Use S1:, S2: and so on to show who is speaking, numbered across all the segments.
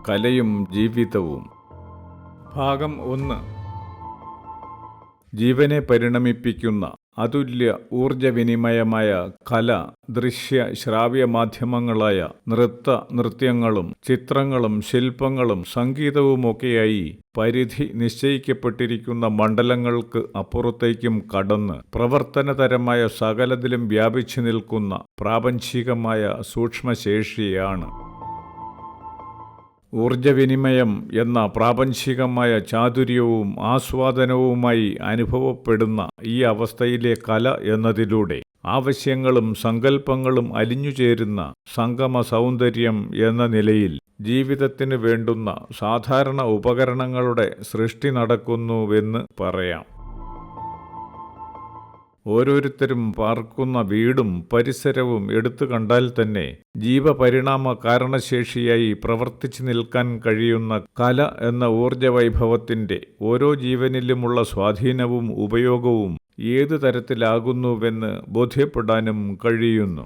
S1: കലയും ജീവിതവും. ഭാഗം 1. ജീവനെ പരിണമിപ്പിക്കുന്ന അതുല്യ ഊർജവിനിമയമായ കല ദൃശ്യ ശ്രാവ്യ മാധ്യമങ്ങളായ നൃത്യങ്ങളും ചിത്രങ്ങളും ശില്പങ്ങളും സംഗീതവുമൊക്കെയായി പരിധി നിശ്ചയിക്കപ്പെട്ടിരിക്കുന്ന മണ്ഡലങ്ങൾക്ക് അപ്പുറത്തേക്കും കടന്ന് പ്രവർത്തനതരമായ സകലതിലും വ്യാപിച്ചു നിൽക്കുന്ന പ്രാപഞ്ചികമായ സൂക്ഷ്മശേഷിയാണ്. ഊർജവിനിമയം എന്ന പ്രാപഞ്ചികമായ ചാതുര്യവും ആസ്വാദനവുമായി അനുഭവപ്പെടുന്ന ഈ അവസ്ഥയിലെ കല എന്നതിലൂടെ ആവശ്യങ്ങളും സങ്കല്പങ്ങളും അലിഞ്ഞുചേരുന്ന സംഗമ സൗന്ദര്യം എന്ന നിലയിൽ ജീവിതത്തിന് വേണ്ടുന്ന സാധാരണ ഉപകരണങ്ങളുടെ സൃഷ്ടി നടക്കുന്നുവെന്ന് പറയാം. ഓരോരുത്തരും പാർക്കുന്ന വീടും പരിസരവും എടുത്തു കണ്ടാൽ തന്നെ ജീവപരിണാമ കാരണശേഷിയായി പ്രവർത്തിച്ചു നിൽക്കാൻ കഴിയുന്ന കല എന്ന ഊർജവൈഭവത്തിൻ്റെ ഓരോ ജീവനിലുമുള്ള സ്വാധീനവും ഉപയോഗവും ഏതു തരത്തിലാകുന്നുവെന്ന് ബോധ്യപ്പെടാനും കഴിയുന്നു.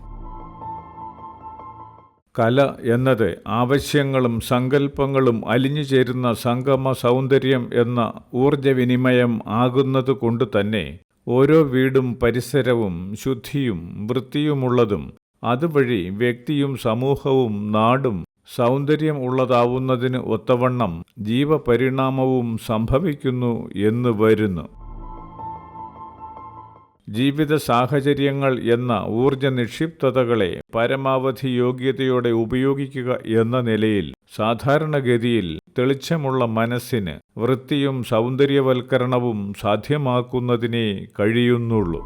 S1: കല എന്നത് ആവശ്യങ്ങളും സങ്കല്പങ്ങളും അലിഞ്ഞുചേരുന്ന സംഗമ സൗന്ദര്യം എന്ന ഊർജവിനിമയം ആകുന്നത് കൊണ്ട് തന്നെ ഓരോ വീടും പരിസരവും ശുദ്ധിയും വൃത്തിയുമുള്ളതും അതുവഴി വ്യക്തിയും സമൂഹവും നാടും സൗന്ദര്യം ഉള്ളതാവുന്നതിന് ഒത്തവണ്ണം ജീവപരിണാമവും സംഭവിക്കുന്നു എന്ന് വരുന്നു. ജീവിത സാഹചര്യങ്ങൾ എന്ന ഊർജ നിക്ഷിപ്തതകളെ പരമാവധി യോഗ്യതയോടെ ഉപയോഗിക്കുക എന്ന നിലയിൽ സാധാരണഗതിയിൽ തെളിച്ചമുള്ള മനസ്സിന് വൃത്തിയും സൗന്ദര്യവൽക്കരണവും സാധ്യമാക്കുന്നതിനേ കഴിയുന്നുള്ളൂ.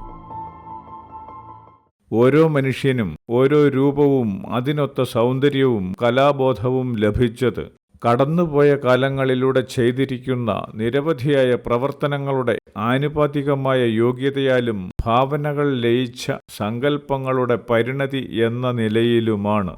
S1: ഓരോ മനുഷ്യനും ഓരോ രൂപവും അതിനൊത്ത സൗന്ദര്യവും കലാബോധവും ലഭിച്ചത് കടന്നുപോയ കാലങ്ങളിലൂടെ ചെയ്തിരിക്കുന്ന നിരവധിയായ പ്രവർത്തനങ്ങളുടെ ആനുപാതികമായ യോഗ്യതയാലും ഭാവനകൾ ലയിച്ച സങ്കല്പങ്ങളുടെ പരിണതി എന്ന നിലയിലുമാണ്.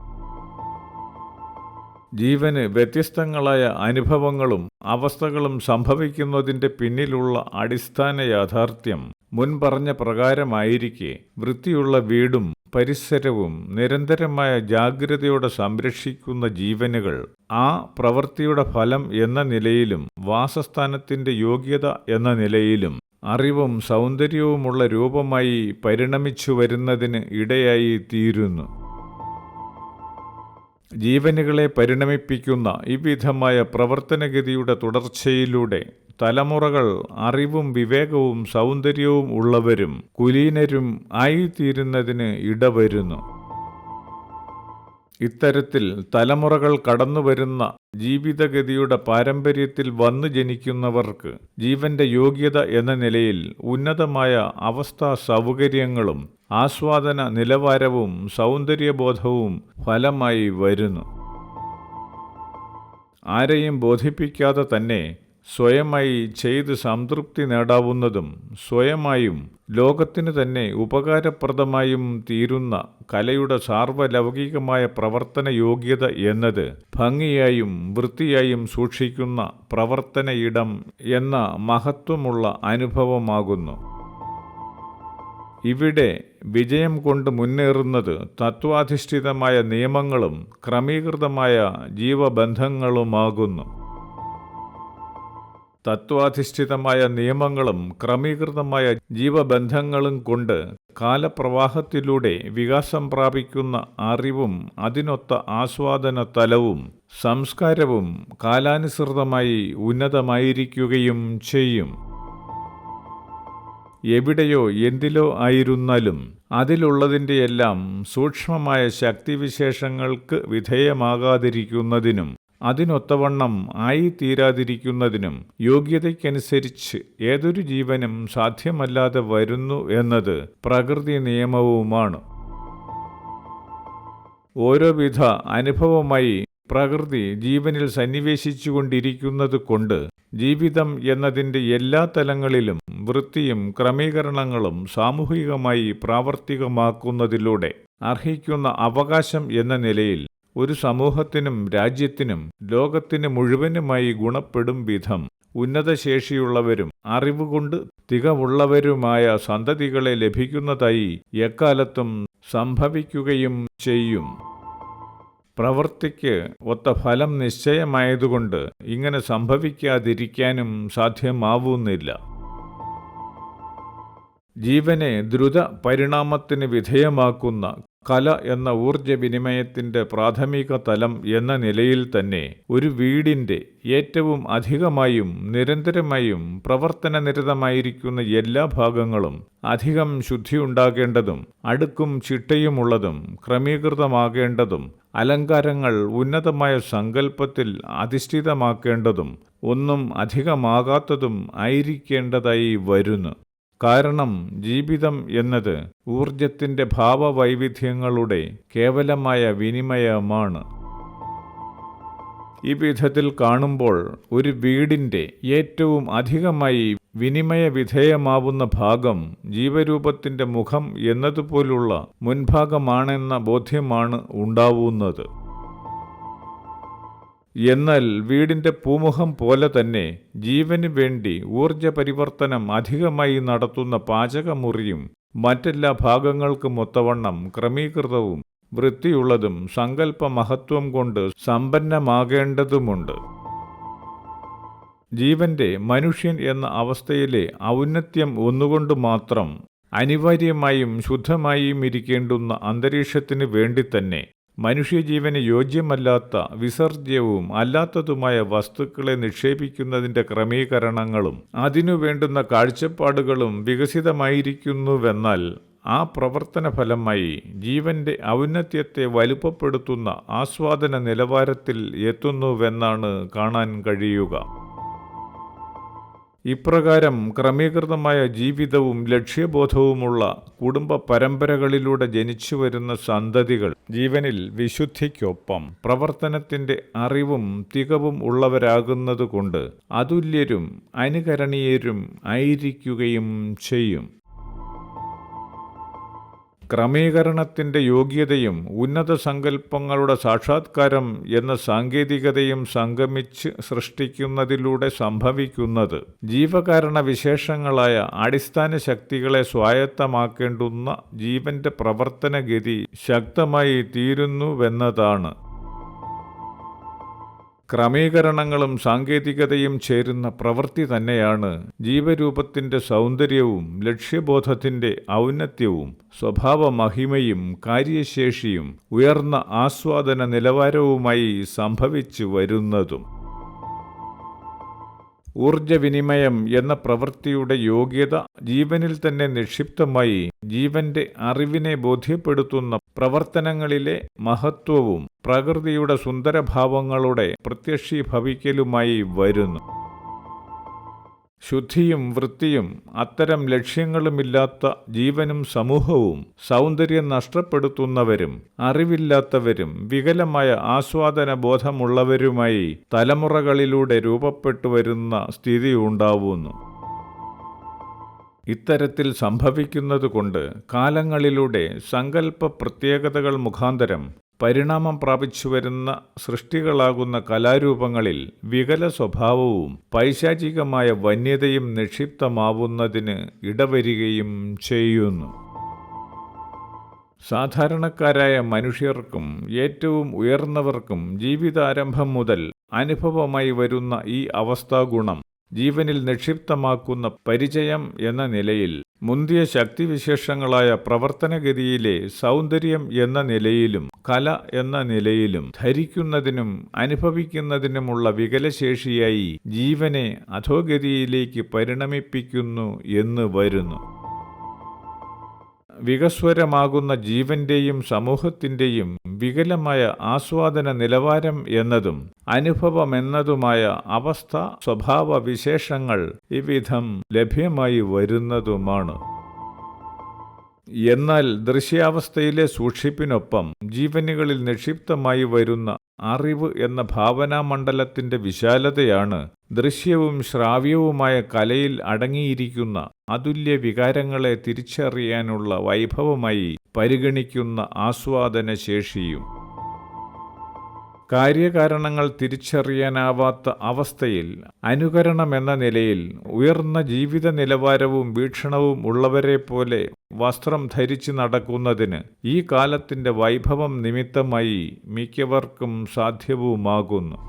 S1: ജീവന് വ്യത്യസ്തങ്ങളായ അനുഭവങ്ങളും അവസ്ഥകളും സംഭവിക്കുന്നതിൻ്റെ പിന്നിലുള്ള അടിസ്ഥാന യാഥാർത്ഥ്യം മുൻപറഞ്ഞ പ്രകാരമായിരിക്കെ വൃത്തിയുള്ള വീടും പരിസരവും നിരന്തരമായ ജാഗ്രതയോടെ സംരക്ഷിക്കുന്ന ജീവനുകൾ ആ പ്രവൃത്തിയുടെ ഫലം എന്ന നിലയിലും വാസസ്ഥാനത്തിൻ്റെ യോഗ്യത എന്ന നിലയിലും അറിവും സൗന്ദര്യവുമുള്ള രൂപമായി പരിണമിച്ചു വരുന്നതിന് ഇടയായി തീരുന്നു. ജീവനുകളെ പരിണമിപ്പിക്കുന്ന ഇവിധമായ പ്രവർത്തനഗതിയുടെ തുടർച്ചയിലൂടെ തലമുറകൾ അറിവും വിവേകവും സൗന്ദര്യവും ഉള്ളവരും കുലീനരും ആയിത്തീരുന്നതിന് ഇടവരുന്നു. ഇത്തരത്തിൽ തലമുറകൾ കടന്നുവരുന്ന ജീവിതഗതിയുടെ പാരമ്പര്യത്തിൽ വന്നു ജനിക്കുന്നവർക്ക് ജീവന്റെ യോഗ്യത എന്ന നിലയിൽ ഉന്നതമായ അവസ്ഥാ സൗകര്യങ്ങളും ആസ്വാദന നിലവാരവും സൗന്ദര്യബോധവും ഫലമായി വരുന്നു. ആരെയും ബോധിപ്പിക്കാതെ തന്നെ സ്വയമായി ചെയ്ത് സംതൃപ്തി നേടാവുന്നതും സ്വയമായും ലോകത്തിന് തന്നെ ഉപകാരപ്രദമായും തീരുന്ന കലയുടെ സാർവലൗകികമായ പ്രവർത്തന യോഗ്യത എന്നത് ഭംഗിയായും വൃത്തിയായും സൂക്ഷിക്കുന്ന പ്രവർത്തന ഇടം എന്ന മഹത്വമുള്ള അനുഭവമാകുന്നു. ഇവിടെ വിജയം കൊണ്ട് മുന്നേറുന്നത് തത്വാധിഷ്ഠിതമായ നിയമങ്ങളും ക്രമീകൃതമായ ജീവബന്ധങ്ങളുമാകുന്നു. തത്വാധിഷ്ഠിതമായ നിയമങ്ങളും ക്രമീകൃതമായ ജീവബന്ധങ്ങളും കൊണ്ട് കാലപ്രവാഹത്തിലൂടെ വികാസം പ്രാപിക്കുന്ന അറിവും അതിനൊത്ത ആസ്വാദന തലവും സംസ്കാരവും കാലാനുസൃതമായി ഉന്നതമായിരിക്കുകയും ചെയ്യും. എവിടെയോ എന്തിലോ ആയിരുന്നാലും അതിലുള്ളതിൻ്റെയെല്ലാം സൂക്ഷ്മമായ ശക്തിവിശേഷങ്ങൾക്ക് വിധേയമാകാതിരിക്കുന്നതിനും അതിനൊത്തവണ്ണം ആയിത്തീരാതിരിക്കുന്നതിനും യോഗ്യതയ്ക്കനുസരിച്ച് ഏതൊരു ജീവനും സാധ്യമല്ലാതെ വരുന്നു എന്നത് പ്രകൃതി നിയമവുമാണ്. ഓരോവിധ അനുഭവമായി പ്രകൃതി ജീവനിൽ സന്നിവേശിച്ചുകൊണ്ടിരിക്കുന്നത് കൊണ്ട് ജീവിതം എന്നതിൻ്റെ എല്ലാ തലങ്ങളിലും വൃത്തിയും ക്രമീകരണങ്ങളും സാമൂഹികമായി പ്രാവർത്തികമാക്കുന്നതിലൂടെ അർഹിക്കുന്ന അവകാശം എന്ന നിലയിൽ ഒരു സമൂഹത്തിനും രാജ്യത്തിനും ലോകത്തിന് മുഴുവനുമായി ഗുണപ്പെടും വിധം ഉന്നതശേഷിയുള്ളവരും അറിവുകൊണ്ട് തികവുള്ളവരുമായ സന്തതികളെ ലഭിക്കുന്നതായി എക്കാലത്തും സംഭവിക്കുകയും ചെയ്യും. പ്രവൃത്തിക്ക് ഒത്ത ഫലം നിശ്ചയമായതുകൊണ്ട് ഇങ്ങനെ സംഭവിക്കാതിരിക്കാനും സാധ്യമാവുന്നില്ല. ജീവനെ ദ്രുത പരിണാമത്തിന് വിധേയമാക്കുന്ന കല എന്ന ഊർജവിനിമയത്തിൻ്റെ പ്രാഥമിക തലം എന്ന നിലയിൽ തന്നെ ഒരു വീടിൻ്റെ ഏറ്റവും അധികമായും നിരന്തരമായും പ്രവർത്തനനിരതമായിരിക്കുന്ന എല്ലാ ഭാഗങ്ങളും അധികം ശുദ്ധിയുണ്ടാകേണ്ടതും അടുക്കും ചിട്ടയുമുള്ളതും ക്രമീകൃതമാകേണ്ടതും അലങ്കാരങ്ങൾ ഉന്നതമായ സങ്കല്പത്തിൽ അധിഷ്ഠിതമാക്കേണ്ടതും ഒന്നും അധികമാകാത്തതും ആയിരിക്കേണ്ടതായി വരുന്നു. കാരണം ജീവിതം എന്നത് ഊർജത്തിൻ്റെ ഭാവവൈവിധ്യങ്ങളുടെ കേവലമായ വിനിമയമാണ്. ഈ വിധത്തിൽ കാണുമ്പോൾ ഒരു വീടിൻ്റെ ഏറ്റവും അധികമായി വിനിമയ വിധേയമാവുന്ന ഭാഗം ജീവരൂപത്തിൻ്റെ മുഖം എന്നതുപോലുള്ള മുൻഭാഗമാണെന്ന ബോധ്യമാണ് ഉണ്ടാവുന്നത്. എന്നാൽ വീടിൻ്റെ പൂമുഖം പോലെ തന്നെ ജീവന് വേണ്ടി ഊർജ പരിവർത്തനം അധികമായി നടത്തുന്ന പാചകമുറിയും മറ്റെല്ലാ ഭാഗങ്ങൾക്കും ഒത്തവണ്ണം ക്രമീകൃതവും വൃത്തിയുള്ളതും സങ്കല്പ മഹത്വം കൊണ്ട് സമ്പന്നമാകേണ്ടതുമുണ്ട്. ജീവന്റെ മനുഷ്യൻ എന്ന അവസ്ഥയിലെ ഔന്നത്യം ഒന്നുകൊണ്ട് മാത്രം അനിവാര്യമായും ശുദ്ധമായും ഇരിക്കേണ്ടുന്ന അന്തരീക്ഷത്തിന് വേണ്ടി തന്നെ മനുഷ്യജീവന് യോജ്യമല്ലാത്ത വിസർജ്യവും അല്ലാത്തതുമായ വസ്തുക്കളെ നിക്ഷേപിക്കുന്നതിൻ്റെ ക്രമീകരണങ്ങളും അതിനു വേണ്ടുന്ന കാഴ്ചപ്പാടുകളും വികസിതമായിരിക്കുന്നുവെന്നാൽ ആ പ്രവർത്തന ഫലമായി ജീവന്റെ ഔന്നത്യത്തെ വലുപ്പപ്പെടുത്തുന്ന ആസ്വാദന നിലവാരത്തിൽ എത്തുന്നുവെന്നാണ് കാണാൻ കഴിയുക. ഇപ്രകാരം ക്രമീകൃതമായ ജീവിതവും ലക്ഷ്യബോധവുമുള്ള കുടുംബ പരമ്പരകളിലൂടെ ജനിച്ചുവരുന്ന സന്തതികൾ ജീവനിൽ വിശുദ്ധിക്കൊപ്പം പ്രവർത്തനത്തിൻ്റെ അറിവും തികവും ഉള്ളവരാകുന്നതുകൊണ്ട് അതുല്യരും അനുകരണീയരും ആയിരിക്കുകയും ചെയ്യും. ക്രമീകരണത്തിൻ്റെ യോഗ്യതയും ഉന്നത സങ്കല്പങ്ങളുടെ സാക്ഷാത്കാരം എന്ന സാങ്കേതികതയും സംഗമിച്ച് സൃഷ്ടിക്കുന്നതിലൂടെ സംഭവിക്കുന്നത് ജീവകാരണ വിശേഷങ്ങളായ അടിസ്ഥാന ശക്തികളെ സ്വായത്തമാക്കേണ്ടുന്ന ജീവന്റെ പ്രവർത്തനഗതി ശക്തമായി തീരുന്നുവെന്നതാണ്. ക്രമീകരണങ്ങളും സാങ്കേതികതയും ചേരുന്ന പ്രവൃത്തി തന്നെയാണ് ജീവരൂപത്തിൻ്റെ സൗന്ദര്യവും ലക്ഷ്യബോധത്തിൻ്റെ ഔന്നത്യവും സ്വഭാവമഹിമയും കാര്യശേഷിയും ഉയർന്ന ആസ്വാദന നിലവാരവുമായി സംഭവിച്ചു വരുന്നതും. ഊർജവിനിമയം എന്ന പ്രവൃത്തിയുടെ യോഗ്യത ജീവനിൽ തന്നെ നിക്ഷിപ്തമായി ജീവന്റെ അറിവിനെ ബോധ്യപ്പെടുത്തുന്ന പ്രവർത്തനങ്ങളിലെ മഹത്വവും പ്രകൃതിയുടെ സുന്ദരഭാവങ്ങളുടെ പ്രത്യക്ഷീഭവിക്കലുമായി വരുന്നു. ശുദ്ധിയും വൃത്തിയും അത്തരം ലക്ഷ്യങ്ങളുമില്ലാത്ത ജീവനും സമൂഹവും സൗന്ദര്യം നഷ്ടപ്പെടുത്തുന്നവരും അറിവില്ലാത്തവരും വികലമായ ആസ്വാദന ബോധമുള്ളവരുമായി തലമുറകളിലൂടെ രൂപപ്പെട്ടു വരുന്ന സ്ഥിതി ഉണ്ടാവുന്നു. ഇത്തരത്തിൽ സംഭവിക്കുന്നതുകൊണ്ട് കാലങ്ങളിലൂടെ സങ്കല്പ പ്രത്യേകതകൾ മുഖാന്തരം പരിണാമം പ്രാപിച്ചു വരുന്ന സൃഷ്ടികളാകുന്ന കലാരൂപങ്ങളിൽ വികല സ്വഭാവവും പൈശാചികമായ വന്യതയും നിക്ഷിപ്തമാവുന്നതിന് ഇടവരികയും ചെയ്യുന്നു. സാധാരണക്കാരായ മനുഷ്യർക്കും ഏറ്റവും ഉയർന്നവർക്കും ജീവിതാരംഭം മുതൽ അനുഭവമായി വരുന്ന ഈ അവസ്ഥാഗുണം ജീവനിൽ നിക്ഷിപ്തമാക്കുന്ന പരിചയം എന്ന നിലയിൽ മുന്തിയ ശക്തിവിശേഷങ്ങളായ പ്രവർത്തനഗതിയിലെ സൗന്ദര്യം എന്ന നിലയിലും കല എന്ന നിലയിലും ധരിക്കുന്നതിനും അനുഭവിക്കുന്നതിനുമുള്ള വികലശേഷിയായി ജീവനെ അധോഗതിയിലേക്ക് പരിണമിപ്പിക്കുന്നു എന്ന് വരുന്നു. വികസ്വരമാകുന്ന ജീവന്റെയും സമൂഹത്തിൻ്റെയും വികലമായ ആസ്വാദന നിലവാരം എന്നതും അനുഭവമെന്നതുമായ അവസ്ഥ സ്വഭാവ വിശേഷങ്ങൾ ഇവിധം ലഭ്യമായി വരുന്നതുമാണ്. എന്നാൽ ദൃശ്യാവസ്ഥയിലെ സൂക്ഷിപ്പിനൊപ്പം ജീവനുകളിൽ നിക്ഷിപ്തമായി വരുന്ന അറിവ് എന്ന ഭാവനാമണ്ഡലത്തിൻ്റെ വിശാലതയാണ് ദൃശ്യവും ശ്രാവ്യവുമായ കലയിൽ അടങ്ങിയിരിക്കുന്ന അതുല്യ വികാരങ്ങളെ തിരിച്ചറിയാനുള്ള വൈഭവമായി പരിഗണിക്കുന്ന ആസ്വാദനശേഷിയും. കാര്യകാരണങ്ങൾ തിരിച്ചറിയാനാവാത്ത അവസ്ഥയിൽ അനുകരണമെന്ന നിലയിൽ ഉയർന്ന ജീവിത നിലവാരവും വീക്ഷണവും ഉള്ളവരെ പോലെ വസ്ത്രം ധരിച്ച് നടക്കുന്നതിന് ഈ കാലത്തിന്റെ വൈഭവം നിമിത്തമായി മിക്കവർക്കും സാധ്യവുമാകുന്നു.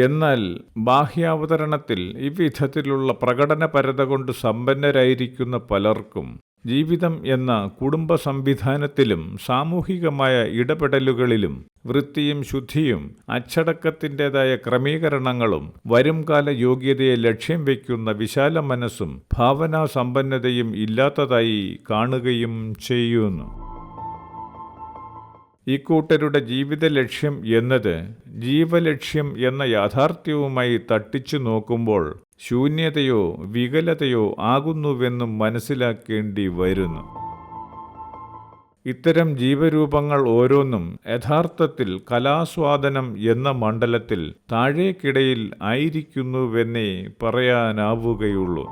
S1: എന്നാൽ ബാഹ്യാവതരണത്തിൽ ഇவ்விധത്തിലുള്ള പ്രകടനപരത കൊണ്ട് സമ്പന്നരായിരിക്കുന്ന പലർക്കും ജീവിതം എന്ന കുടുംബ സംവിധാനത്തിലും സാമൂഹികമായ ഇടപെടലുകളിലും വൃത്തിയും ശുദ്ധിയും അച്ചടക്കത്തിൻ്റെതായ ക്രമീകരണങ്ങളും വരുംകാല യോഗ്യതയെ ലക്ഷ്യം വയ്ക്കുന്ന വിശാല മനസ്സും ഭാവനാസമ്പന്നതയും ഇല്ലാത്തതായി കാണുകയും ചെയ്യുന്നു. ഇക്കൂട്ടരുടെ ജീവിത ലക്ഷ്യം എന്നത് ജീവലക്ഷ്യം എന്ന യാഥാർത്ഥ്യവുമായി തട്ടിച്ചു നോക്കുമ്പോൾ ശൂന്യതയോ വികലതയോ ആകുന്നുവെന്നും മനസ്സിലാക്കേണ്ടി വരുന്നു. ഇത്തരം ജീവരൂപങ്ങൾ ഓരോന്നും യഥാർത്ഥത്തിൽ കലാസ്വാദനം എന്ന മണ്ഡലത്തിൽ താഴേക്കിടയിൽ ആയിരിക്കുന്നുവെന്നേ പറയാനാവുകയുള്ളൂ.